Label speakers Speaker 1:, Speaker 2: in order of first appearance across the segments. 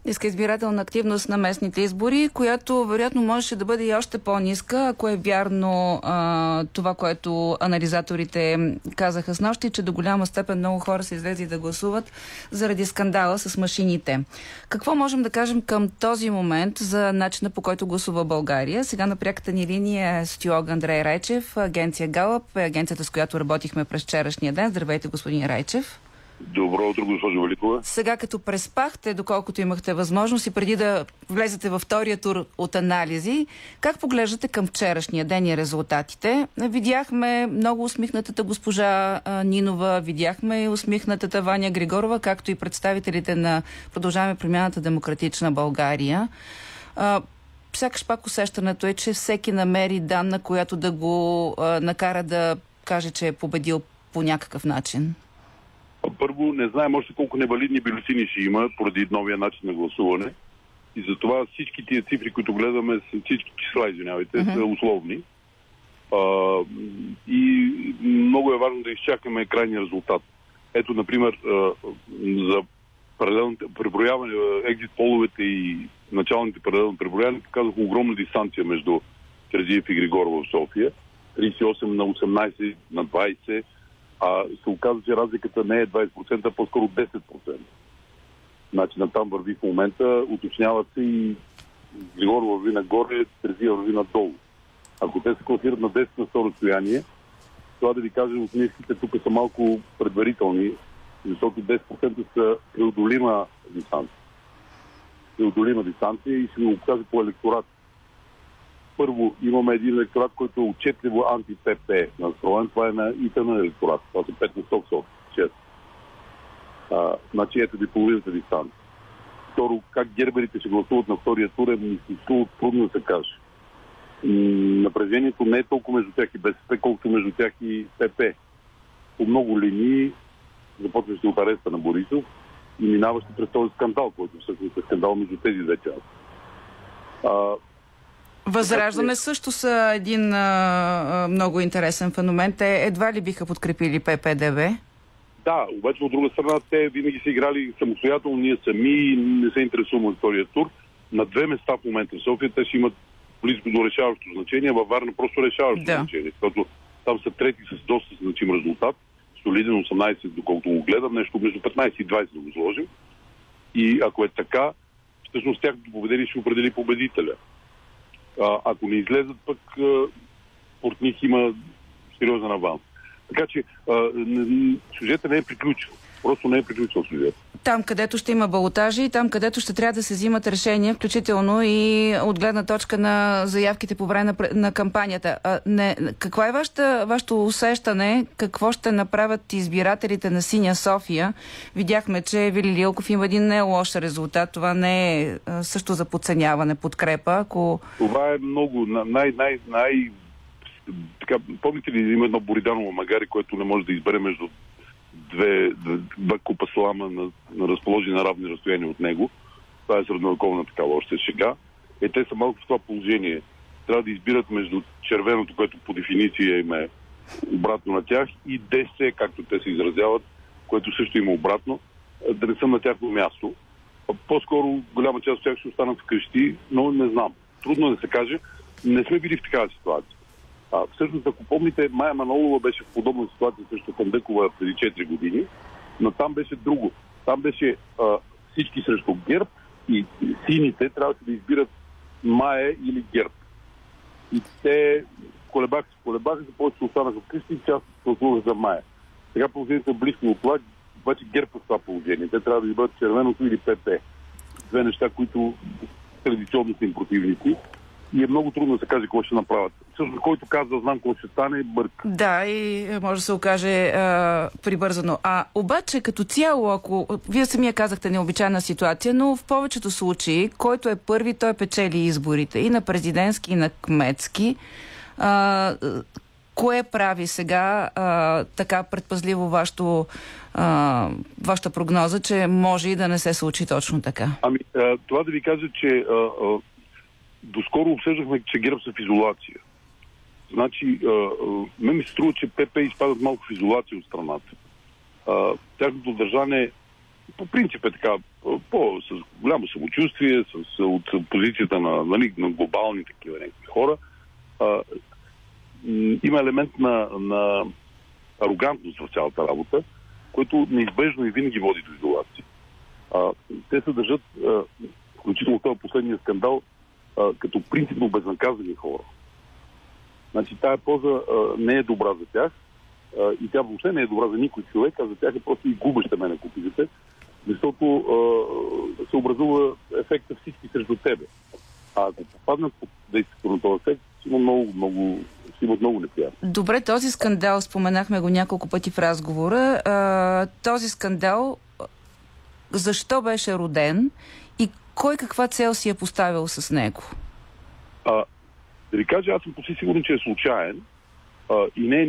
Speaker 1: Ниска избирателна активност на местните избори, която вероятно можеше да бъде и още по-ниска, ако е вярно това, което анализаторите казаха снощи, че до голяма степен много хора са излезли да гласуват заради скандала с машините. Какво можем да кажем към този момент за начина, по който гласува България? Сега на пряката ни линия е социолог Андрей Райчев, агенция Галъп, агенцията, с която работихме през вчерашния ден. Здравейте, господин Райчев.
Speaker 2: Добро утро, госпожо Великова.
Speaker 1: Сега като преспахте, доколкото имахте възможност и преди да влезете във втория тур от анализи, как поглеждате към вчерашния ден и резултатите? Видяхме много усмихнатата госпожа Нинова, видяхме и усмихнатата Ваня Григорова, както и представителите на Продължаваме промяната Демократична България. Сякаш пак усещането е, че всеки намери данна, която да го накара да каже, че е победил по някакъв начин.
Speaker 2: Първо, не знаем още колко невалидни бюлетини ще има поради новия начин на гласуване. И затова всички тия цифри, които гледаме, всички числа, са условни. И много е важно да изчакаме крайния резултат. Ето, например, за преброяване, екзит половете и началните паралелни преброявания показаха огромна дистанция между Терзиев и Григорова в София. 38 на 18 на 20. Се оказа, че разликата не е 20%, а по-скоро 10%. Значи натам върви в момента, уточняват се и Григорова върви нагоре, Терзия върви надолу. Ако те се класират на 10 на 100 разстояние, това да ви кажа, усмивките тук са малко предварителни, защото 10% са преодолима дистанция. Преодолима дистанция и ще ви го покажа по електорат. Първо, имаме един електорат, който е отчетливо анти-ПП настроен. Това е на ИТН електорат. Това са 5 на 100, 6. Значи ето ви половината дистанция. Второ, как герберите ще гласуват на втория тур е изключително трудно да се каже. Напрежението не е толкова между тях и БСП, колкото между тях и ПП. По много линии, започващи от ареста на Борисов и минаващи през този скандал, който всъщност е скандал между тези две части.
Speaker 1: Възраждане също са един много интересен феномен. Те едва ли биха подкрепили ППДБ?
Speaker 2: Да, обаче от друга страна те винаги са играли самостоятелно, ние сами не се интересуваме от втория тур. На две места в момента в София те ще имат близко до решаващо значение, във Варна просто решаващо значение, защото там са трети с доста значим резултат, солиден 18, доколкото го гледам, нещо между 15 и 20 да го сложим. И ако е така, всъщност тяхното победение ще определи победителя. Ако не излезат, пък според них има сериозен аванс. Така че сюжетът не е приключил. Просто не е приключил сюжет.
Speaker 1: Там, където ще има балотажи и там, където ще трябва да се взимат решения, включително и от гледна точка на заявките по време на кампанията. Какво е вашето усещане? Какво ще направят избирателите на Синя София? Видяхме, че Вили Лилков има един не лош резултат. Това не е също за подценяване, подкрепа.
Speaker 2: Това е много. Така, помните ли, има едно Бориданово магари, което не може да избере между два купа слама на разположени на равни разстояния от него. Това е средновековна такава още шега. Те са малко в това положение. Трябва да избират между червеното, което по дефиниция им е обратно на тях, и ДС, както те се изразяват, което също има обратно, да не са на тяхно място. По-скоро голяма част от тях ще останат вкъщи, но не знам. Трудно е да се каже. Не сме били в такава ситуация. Всъщност, ако помните, Мая Манолова беше в подобна ситуация срещу Фандъкова преди 4 години, но там беше друго. Там беше всички срещу ГЕРБ и сините трябваше да избират Мая или ГЕРБ. И те колебаха, за повече останаха вкъщи и част гласуваха за Мая. Сега положението е близко от това, обаче ГЕРБ в това положение. Те трябва да изберат червеното или ПП. Две неща, които традиционно са им противници. И е много трудно да се каже какво ще направят. Всъщност, който казва, знам какво ще стане, бърка.
Speaker 1: Да, и може да се окаже прибързано. Обаче, като цяло, ако вие самия казахте необичайна ситуация, но в повечето случаи, който е първи, той печели изборите. И на президентски, и на кметски. Кое прави сега така предпазливо вашата прогноза, че може и да не се случи точно така?
Speaker 2: Това да ви кажа, че доскоро обсъждахме, че ГЕРБ са в изолация. Значи, мен ми се струва, че ПП изпадат малко в изолация от страната. Тяхното държане по принцип е така, с голямо самочувствие, от позицията на глобални такива някакви хора. Има елемент на арогантност в цялата работа, който неизбежно и винаги води до изолация. Те се държат, включително това последния скандал, като принципно безнаказани хора. Значи тая поза не е добра за тях и тя въобще не е добра за никой човек, а за тях е просто и губеща мене купизите, защото се образува ефекта всички срещу тебе. А ако попаднат под действието на този ефект, има много неприятно.
Speaker 1: Добре, този скандал, споменахме го няколко пъти в разговора. Този скандал, защо беше роден и кой каква цел си е поставил с него?
Speaker 2: Да ви кажа, аз съм почти сигурен, че е случайен и не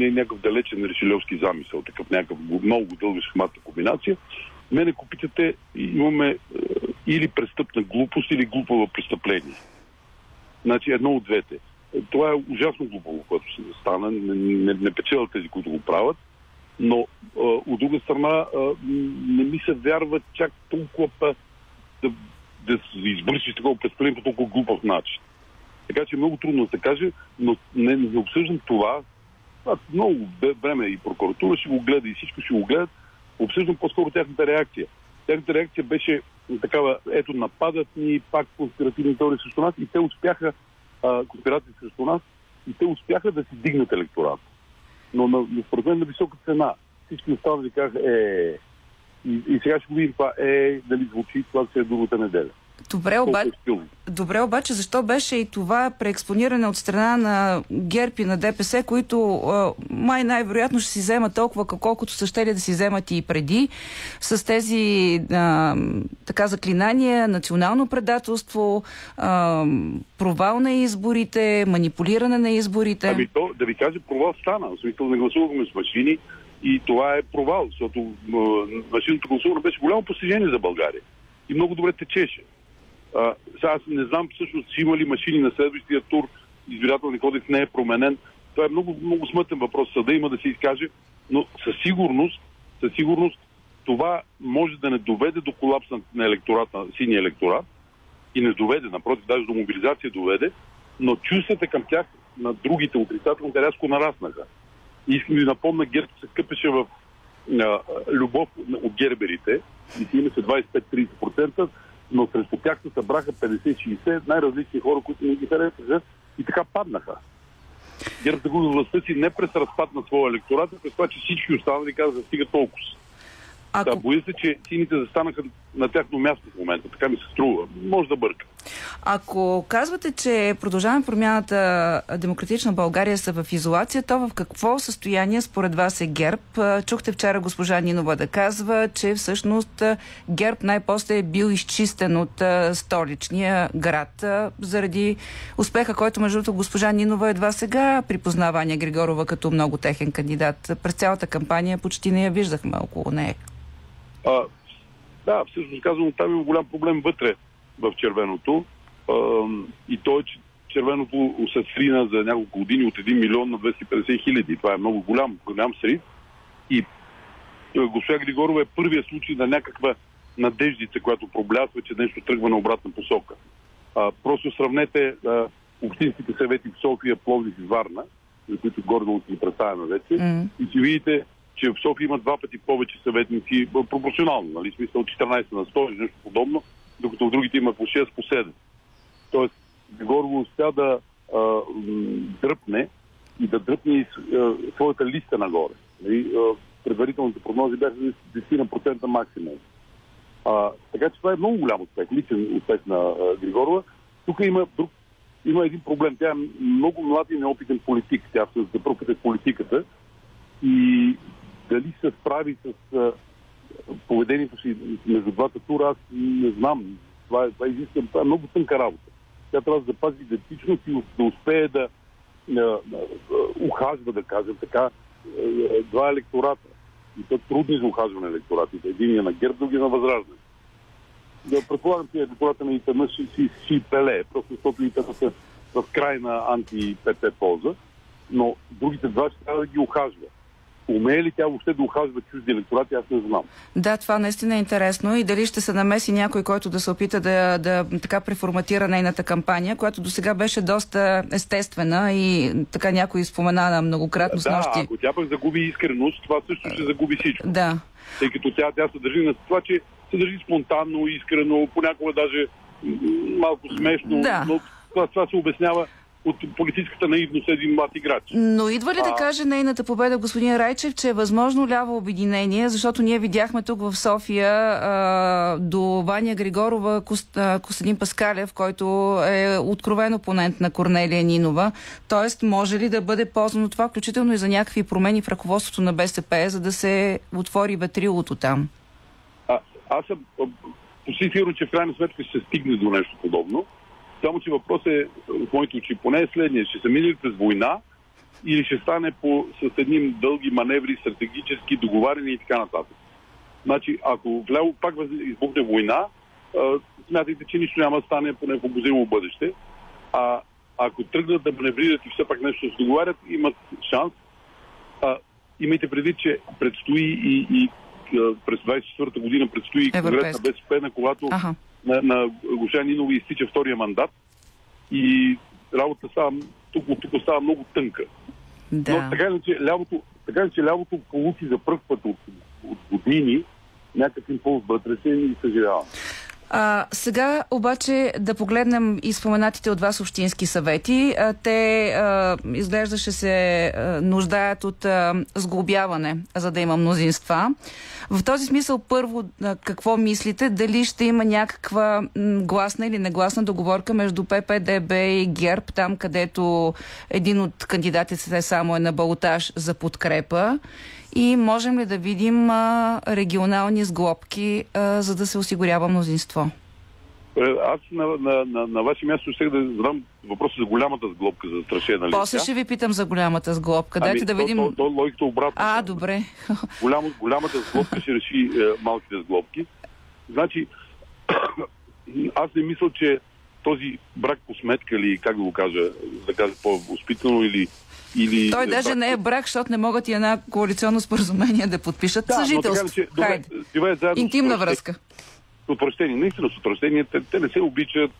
Speaker 2: е някакъв далечен решелевски замисъл, такъв някакъв много дълга шахматна комбинация. Мене купитите имаме или престъпна глупост, или глупаво престъпление. Значи едно от двете. Това е ужасно глупаво, което се стана. Не печелят тези, които го правят, но от друга страна не ми се вярва чак толкова да избършиш такова престъпление по толкова глупав начин. Така че много трудно да се каже, но не обсъждам това. Много време и прокуратура ще го гледа и всичко ще го гледат. Обсъждам по-скоро тяхната реакция. Тяхната реакция беше такава, ето нападат ни пак конспиративни теории срещу нас и те успяха, конспирации срещу нас, и те успяха да си дигнат електорат. Но според мен на висока цена. Всички останали казаха и сега ще го видим това дали звучи, това ще е другата неделя.
Speaker 1: Добре, обаче защо беше и това преекспониране от страна на ГЕРБ и на ДПС, които май най-вероятно ще си вземат толкова, колкото са щели да си вземат и преди, с тези заклинания, национално предателство, провал на изборите, манипулиране на изборите?
Speaker 2: Да ви кажа, провал стана. Не гласувахме с машини и това е провал, защото машинното гласуване беше голямо постижение за България и много добре течеше. Сега аз не знам всъщност си има ли машини на следващия тур, избирателния кодекс не е променен. Това е много, много смътен въпрос. Съда има да се изкаже, но със сигурност това може да не доведе до колапс на електората, на синия електорат и не доведе, напротив, даже до мобилизация доведе, но чувствата към тях на другите отрицателните рязко нараснаха. И искам да ви напомня, ГЕРБ се къпеше в любов от герберите и си имаше 25-30%, но срещу тях се събраха 50-60 най-различни хора, които не ги харесваха и така паднаха. ГЕРБ да го властта си не през разпад на своя електорат, а през това, че всички останали казаха, стига толкова. Боя се, че сините застанаха на тяхно място в момента. Така ми се струва. Може да бърка.
Speaker 1: Ако казвате, че Продължаваме промяната, Демократична България са в изолация, то в какво състояние според вас е ГЕРБ? Чухте вчера госпожа Нинова да казва, че всъщност ГЕРБ най-после е бил изчистен от столичния град заради успеха, който между другото госпожа Нинова едва сега припознава Аня Григорова като много техен кандидат. През цялата кампания почти не я виждахме около нея.
Speaker 2: Да, всъщност казвам, там има голям проблем вътре в червеното. И то е, че червеното се срина за няколко години от 1 милион на 250 хиляди. Това е много голям срив. И госпожа Григорова е първият случай на някаква надеждица, която проблясва, че нещо тръгва на обратна посока. Просто сравнете общинските съвети в София, Пловдив и Варна, за които гордо си представяме вече, и си видите, че в София има 2 пъти повече съветници пропорционално, нали, смисъл 14 на 100 или нещо подобно, докато в другите има по 6, по 7. Тоест, Григорова успя да дръпне своята листа нагоре. Нали, предварителните прогнози бяха 10% максимум. Така че това е много голям успех, личен успех на Григорова. Тук има един проблем. Тя е много млад и неопитен политик. Тя се запръкате в политиката и дали се справи с поведението си между двата тура, аз не знам. Това е много тънка работа. Тя трябва да запази идентичност и да успее да ухажва, да кажем така, 2 електората. И то трудни за ухажване електоратите. Единия на ГЕРБ, другия на Възраждане. Да предполагам, че електората на ИТН си пелее, просто защото ИТН са в край на анти-ПП полза, но другите 2 ще трябва да ги ухажва. умее ли тя въобще да ухажва чужди електорати, аз не знам.
Speaker 1: Да, това наистина е интересно. И дали ще се намеси някой, който да се опита да така преформатира нейната кампания, която досега беше доста естествена и така някой спомена многократно с нощи.
Speaker 2: Да, ако тя пък загуби искреност, това също ще загуби всичко.
Speaker 1: Да.
Speaker 2: Тъй като тя се държи на това, че се държи спонтанно, искрено, понякога даже малко смешно,
Speaker 1: да.
Speaker 2: Но това се обяснява от политическата наивност един млад играч.
Speaker 1: Но идва ли да каже нейната победа, господин Райчев, че е възможно ляво обединение, защото ние видяхме тук в София до Ваня Григорова Костадин Паскалев, който е откровен опонент на Корнелия Нинова. Тоест, може ли да бъде ползвано това, включително и за някакви промени в ръководството на БСП, за да се отвори ветрилото там?
Speaker 2: Аз съм почти сигурен, че в крайна сметка ще се стигне до нещо подобно. Само че въпрос е, в моите очи, поне е следния. Ще се мине през война или ще стане с едни дълги маневри, стратегически договаряне и така нататък. Значи, ако вляво пак избухне война, смятайте, че нищо няма да стане поне в обозримо бъдеще. А ако тръгнат да маневрират и все пак нещо да се договарят, имат шанс. Имайте предвид, че предстои и през 24-та година предстои конгрес на БСП, на когато на госпожа Нинова изтича втория мандат и работа тук става много тънка.
Speaker 1: Да.
Speaker 2: Но така ли, че лявото получи за пръв път от години някакъв импулс вътрешен и съжалявам.
Speaker 1: Сега обаче да погледнем и споменатите от вас общински съвети. Те изглеждаше се нуждаят от сглобяване, за да има мнозинства. В този смисъл, първо, какво мислите? Дали ще има някаква гласна или негласна договорка между ПП-ДБ и ГЕРБ, там където един от кандидатите само е на балотаж за подкрепа? И можем ли да видим регионални сглобки, за да се осигурява мнозинство?
Speaker 2: Аз на ваше място ще да задам въпроса за голямата сглобка, за застрашена лица.
Speaker 1: После ще ви питам за голямата сглобка. Дайте да видим...
Speaker 2: То логиката обратно.
Speaker 1: Добре.
Speaker 2: Голямата сглобка ще реши малките сглобки. Значи, аз не мисля, че този брак по сметка, или как да го кажа, да кажа по-възпитано, или
Speaker 1: той даже не е брак, защото не могат и една коалиционно споразумение да подпишат съжителство. Интимна връзка.
Speaker 2: С отвращение. Наистина с отвращение. Те не се обичат,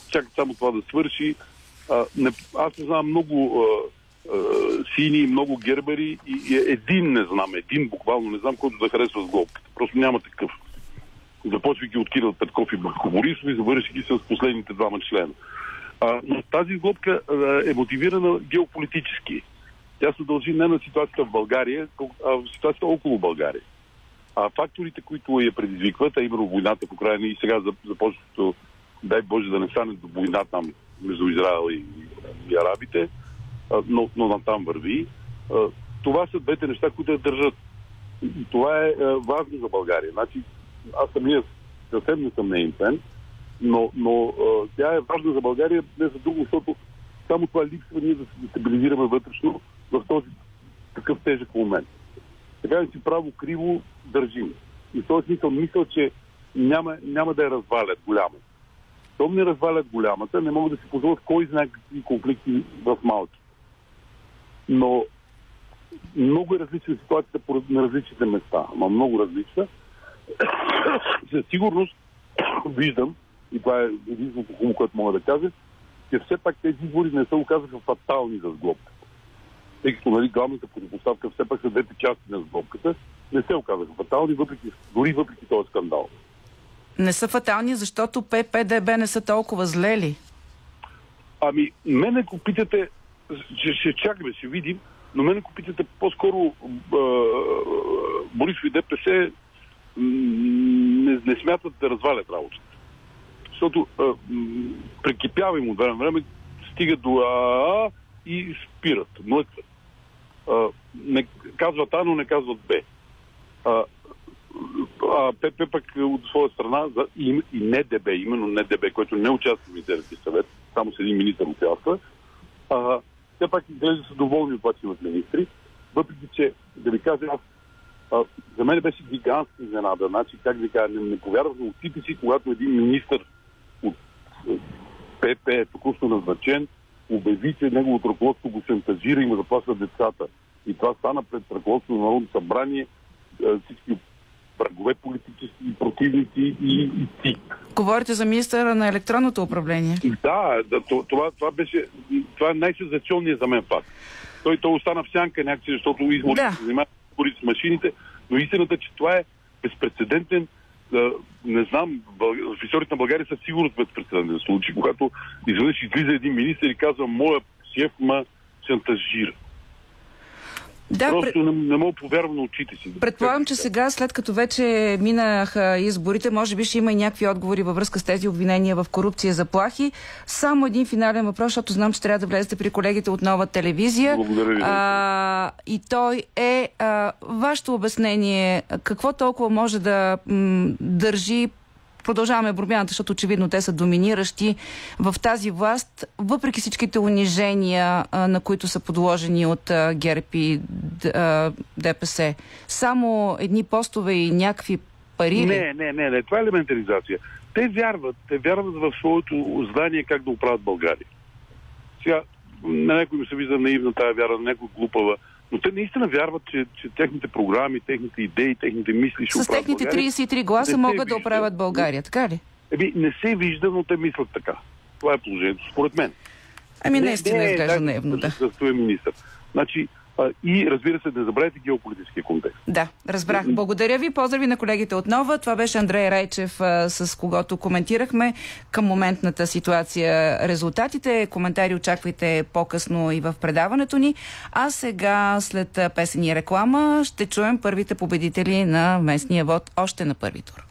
Speaker 2: чакат само това да свърши. Аз не знам много сини, много гербери и един буквално не знам, който да харесва сглобката. Просто няма такъв. Започвайки от Кирил Петков и Бойко Борисов и завършики с последните двама члена. Но тази сглобка е мотивирана геополитически. Тя се дължи не на ситуацията в България, а в ситуацията около България. Факторите, които я предизвикват, а именно войната в Украйна и сега започващото, дай Боже да не стане до война там между Израел и арабите, но натам върви. Това са двете неща, които я държат. И това е важно за България. Значи, аз самия съвсем не съм неин фен, но тя е важна за България не за друго, защото само това липсва ние да се стабилизираме вътрешно в този такъв тежък момент. Така да си право-криво държим. И в този смисъл мисля, че няма да я развалят голямо. Щом не развалят голямата, не могат да си позволят кой знае какви конфликти в малки. Но много е различна ситуацията на различните места. Ама много различна. Със сигурност виждам, и това е единственото хубаво, което мога да кажа, че все пак тези избори не се оказаха фатални за сглобката. Тъй като главната предпоставка все пак са двете части на сглобката, не се оказаха фатални, дори въпреки този скандал.
Speaker 1: Не са фатални, защото ПП-ДБ не са толкова злели.
Speaker 2: Мене ако питате, ще чакаме, ще видим, но мене ако питате по-скоро Борисов и ДПС не смятат да развалят работата. Защото прекипява им от време време, стигат до и спират, млъкват. Не казват но не казват Б. ПП пък от своя страна и не ДБ, именно не ДБ, който не участва в Министерския съвет, само с един министър участва, те пак изглежда са доволни от това, че имат министри, въпреки че, да ви кажа, за мен беше гигантска изненада. Значи, как ви кажа, не повярвах на очите си, когато един министър от ПП е току-що назначен, обяви, че неговото ръководство го шантажира и му заплаща децата. И това стана пред ръководството на Народното събрание, всички врагове политически, противници и ЦИК.
Speaker 1: Говорите за министъра на електронното управление.
Speaker 2: Да, това е най-сензационният за мен факт. Той остана в сянка някакси, защото изборите се занимават с машините, но истината е, че това е безпрецедентен, не знам, в историята на България със сигурност безпрецедентен случай, когато изведнъж излиза един министър и казва: моя шеф ма шантажира.
Speaker 1: Да,
Speaker 2: просто не мога повярвам на очите си.
Speaker 1: Предполагам, че сега, след като вече минаха изборите, може би ще има и някакви отговори във връзка с тези обвинения в корупция, заплахи. Само един финален въпрос, защото знам, че трябва да влезете при колегите от Нова телевизия.
Speaker 2: Благодаря ви.
Speaker 1: И той е вашето обяснение. Какво толкова може да държи Продължаваме Промяната, защото очевидно те са доминиращи в тази власт, въпреки всичките унижения, на които са подложени от ГЕРБ и ДПС. Само едни постове и някакви пари?
Speaker 2: Не. Това е елементаризация. Те вярват в своето знание как да оправят България. Сега, на някой ми се вижда наивна тая вяра, на някой глупава, но те наистина вярват, че техните програми, техните идеи, техните мисли ще оправят
Speaker 1: България. С техните 33 гласа могат да оправят България, така ли?
Speaker 2: Не се вижда, но те мислят така. Това е положението, според мен.
Speaker 1: Наистина изглежда наивно, да.
Speaker 2: Да е министър. Значи, и разбира се, не забравяйте геополитическия контекст.
Speaker 1: Да, разбрах. Благодаря ви. Поздрави на колегите отново. Това беше Андрей Райчев, с когото коментирахме към моментната ситуация резултатите. Коментари очаквайте по-късно и в предаването ни. А сега, след песен и реклама, ще чуем първите победители на местния вод още на първи тур.